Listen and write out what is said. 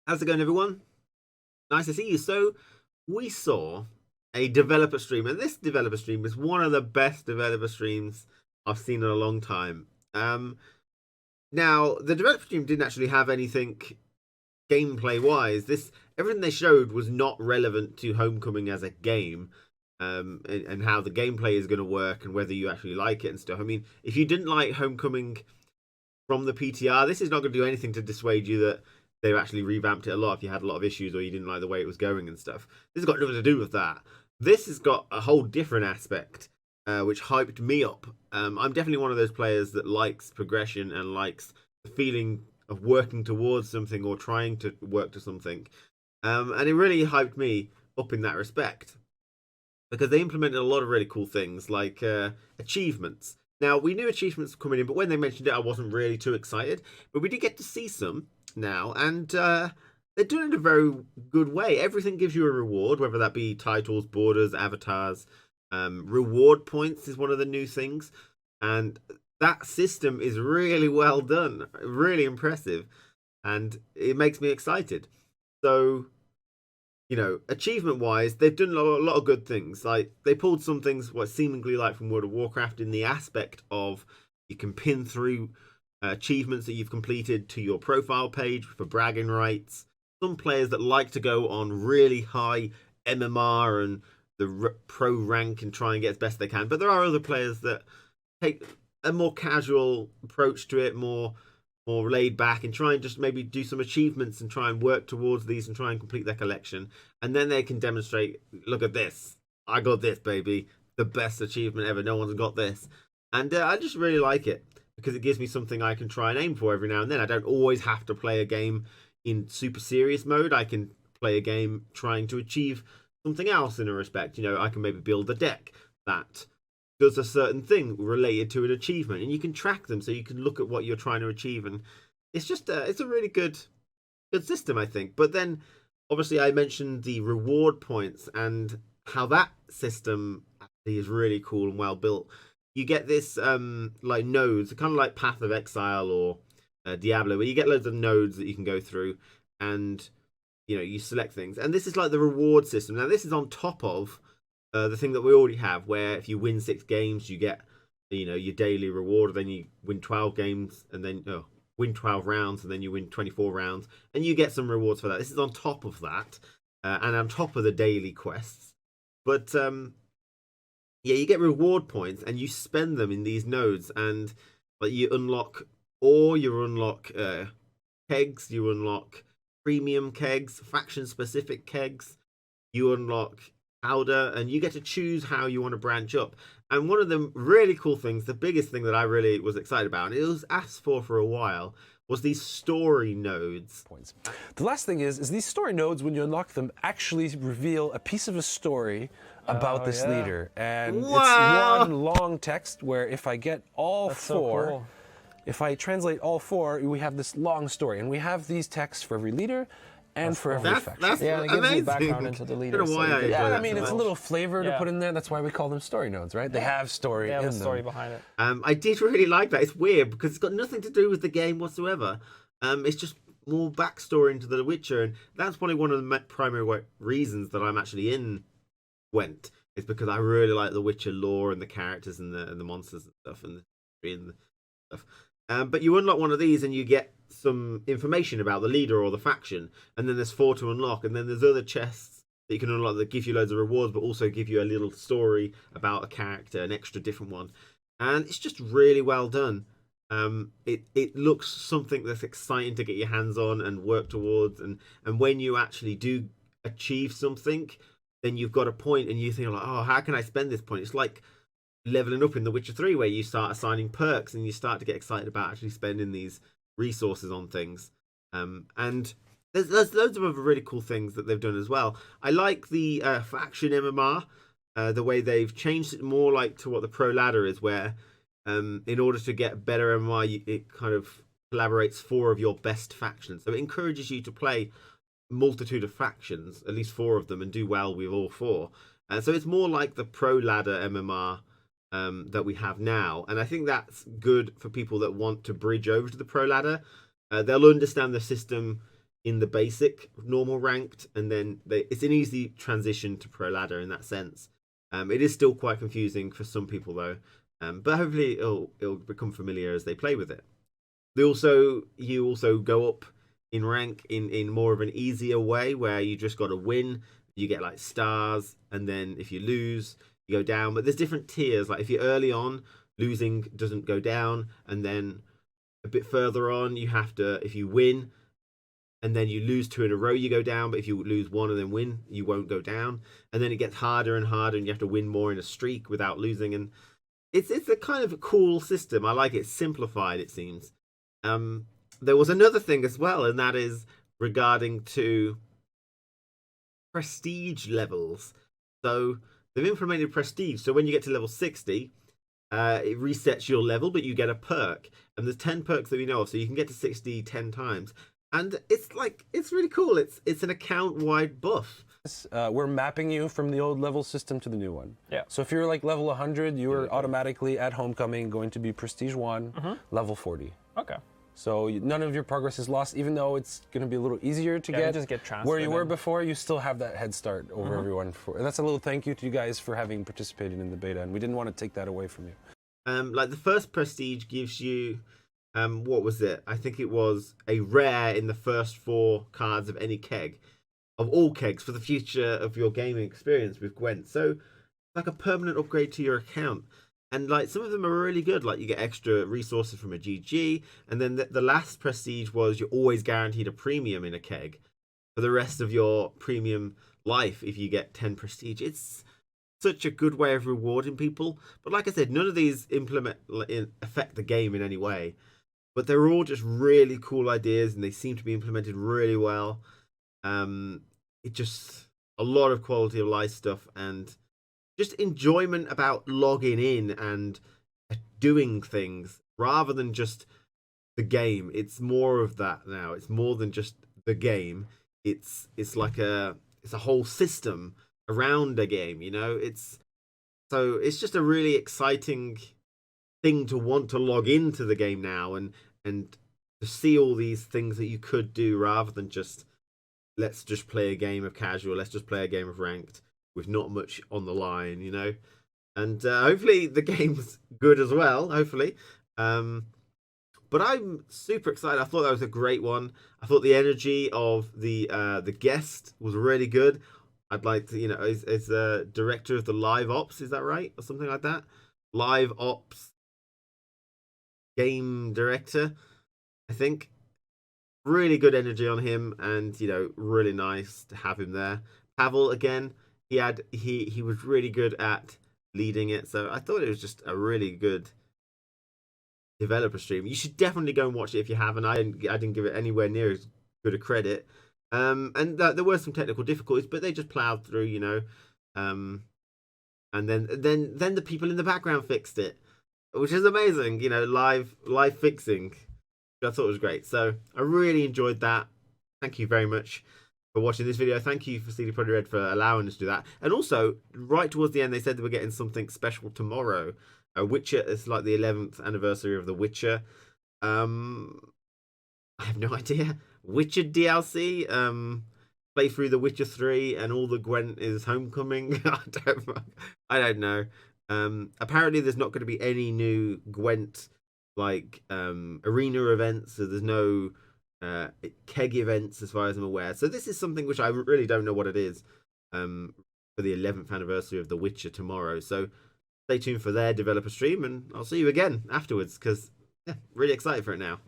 How's it going, everyone? Nice to see you. So, we saw a developer stream, and this developer stream is one of the best developer streams I've seen in a long time. Now, the developer stream didn't actually have anything gameplay wise. This everything they showed was not relevant to Homecoming as a game, and how the gameplay is going to work and whether you actually like it and stuff. I mean, if you didn't like Homecoming from the PTR, this is not going to do anything to dissuade you that they've actually revamped it a lot if you had a lot of issues or you didn't like the way it was going and stuff. This has got nothing to do with that. This has got a whole different aspect, which hyped me up. I'm definitely one of those players that likes progression and likes the feeling of working towards something or trying to work to something. And it really hyped me up in that respect because they implemented a lot of really cool things like achievements. Now, we knew achievements were coming in, but when they mentioned it, I wasn't really too excited. But we did get to see some now, and they're doing it in a very good way. Everything gives you a reward, whether that be titles, borders, avatars. Reward points is one of the new things, and that system is really well done, really impressive, and it makes me excited. So, achievement wise, they've done a lot of good things. Like they pulled some things what seemingly like from World of Warcraft in the aspect of you can pin through achievements that you've completed to your profile page for bragging rights. Some players that like to go on really high MMR and the pro rank and try and get as best they can, but there are other players that take a more casual approach to it, more laid back, and try and just maybe do some achievements and try and work towards these and try and complete their collection. And then they can demonstrate, look at this. I got this, baby. The best achievement ever. No one's got this. And I just really like it because it gives me something I can try and aim for every now and then. I don't always have to play a game in super serious mode. I can play a game trying to achieve something else in a respect. I can maybe build a deck that does a certain thing related to an achievement, and you can track them so you can look at what you're trying to achieve. And it's just it's a really good system, I think. But then obviously I mentioned the reward points and how that system actually is really cool and well built. You get this like nodes, kind of like Path of Exile or Diablo, where you get loads of nodes that you can go through, and you select things. And this is like the reward system. Now this is on top of the thing that we already have, where if you win 6 games, you get your daily reward. Then you win 12 games, and then win 12 rounds, and then you win 24 rounds, and you get some rewards for that. This is on top of that, and on top of the daily quests. But yeah, you get reward points, and you spend them in these nodes, and like you unlock ore, you unlock kegs, you unlock premium kegs, faction specific kegs, you unlock powder, and you get to choose how you want to branch up. And one of the really cool things, the biggest thing that I really was excited about, and it was asked for a while, was these story nodes. Points. The last thing is these story nodes, when you unlock them, actually reveal a piece of a story about this leader. And it's one long text where if I get all four, so cool. If I translate all 4, we have this long story. And we have these texts for every leader and for every faction. That's it gives amazing. you background into the leader. I mean, it's a little flavor to put in there. That's why we call them story nodes, right? They have story in them. Story behind it. I did really like that. It's weird because it's got nothing to do with the game whatsoever. It's just more backstory into The Witcher, and that's probably one of the primary reasons that I'm actually in Gwent. Is because I really like The Witcher lore and the characters and the monsters and stuff and the history and the stuff. But you unlock one of these and you get some information about the leader or the faction, and then there's 4 to unlock, and then there's other chests that you can unlock that give you loads of rewards but also give you a little story about a character, an extra different one. And it's just really well done. It looks something that's exciting to get your hands on and work towards, and when you actually do achieve something, then you've got a point and you think like, oh, how can I spend this point? It's like leveling up in The Witcher 3, where you start assigning perks and you start to get excited about actually spending these resources on things. And there's loads of other really cool things that they've done as well. I like the faction MMR, the way they've changed it more like to what the pro ladder is, where in order to get better MMR, it kind of collaborates 4 of your best factions. So it encourages you to play multitude of factions, at least 4 of them, and do well with all 4. So it's more like the pro ladder MMR that we have now, and I think that's good for people that want to bridge over to the pro ladder. They'll understand the system in the basic normal ranked, and then it's an easy transition to pro ladder in that sense. It is still quite confusing for some people though, but hopefully it'll become familiar as they play with it. You also go up in rank in more of an easier way, where you just got to win. You get like stars, and then if you lose, you go down. But there's different tiers. Like if you're early on, losing doesn't go down, and then a bit further on, you have to, if you win and then you lose 2 in a row, you go down. But if you lose 1 and then win, you won't go down. And then it gets harder and harder, and you have to win more in a streak without losing. And it's a kind of a cool system. I like it. Simplified, it seems. There was another thing as well, and that is regarding to prestige levels. So they've implemented prestige. So when you get to level 60, it resets your level, but you get a perk. And there's 10 perks that we know of, so you can get to 60 10 times. And it's really cool. It's an account-wide buff. We're mapping you from the old level system to the new one. Yeah. So if you're like level 100, you are automatically at Homecoming going to be Prestige 1, level 40. Okay. So none of your progress is lost, even though it's going to be a little easier to get. Just get transferred. Where you were before, you still have that head start over everyone. And that's a little thank you to you guys for having participated in the beta, and we didn't want to take that away from you. Like the first prestige gives you, what was it? I think it was a rare in the first 4 cards of any keg, of all kegs, for the future of your gaming experience with Gwent. So like a permanent upgrade to your account. And like some of them are really good, like you get extra resources from a GG, and then the last prestige was you're always guaranteed a premium in a keg for the rest of your premium life if you get 10 prestige. It's such a good way of rewarding people. But like I said, none of these affect the game in any way, but they're all just really cool ideas, and they seem to be implemented really well. It just a lot of quality of life stuff, and just enjoyment about logging in and doing things rather than just the game. It's more of that now. It's more than just the game. It's like it's a whole system around a game, you know? It's just a really exciting thing to want to log into the game now, and to see all these things that you could do rather than just let's just play a game of casual, let's just play a game of ranked with not much on the line, you know. And hopefully the game's good as well, hopefully. But I'm super excited. I thought that was a great one. I thought the energy of the guest was really good. I'd like to, you know, as director of the live ops, is that right? Or something like that? Live ops game director, I think. Really good energy on him, and, you know, really nice to have him there. Pavel, again, he was really good at leading it, so I thought it was just a really good developer stream. You should definitely go and watch it if you haven't. I didn't give it anywhere near as good a credit. And there were some technical difficulties, but they just plowed through, you know. And then the people in the background fixed it, which is amazing, you know, live fixing. I thought it was great. So I really enjoyed that. Thank you very much for watching this video. Thank you for CD Projekt Red for allowing us to do that. And also, right towards the end, they said they were getting something special tomorrow. Witcher, it's like the 11th anniversary of The Witcher. I have no idea. Witcher DLC. Play through The Witcher 3 and all the Gwent is Homecoming. I don't know. Apparently there's not going to be any new Gwent like arena events, so there's no keg events as far as I'm aware. So this is something which I really don't know what it is, for the 11th anniversary of The Witcher tomorrow. So stay tuned for their developer stream, and I'll see you again afterwards, because yeah, really excited for it now.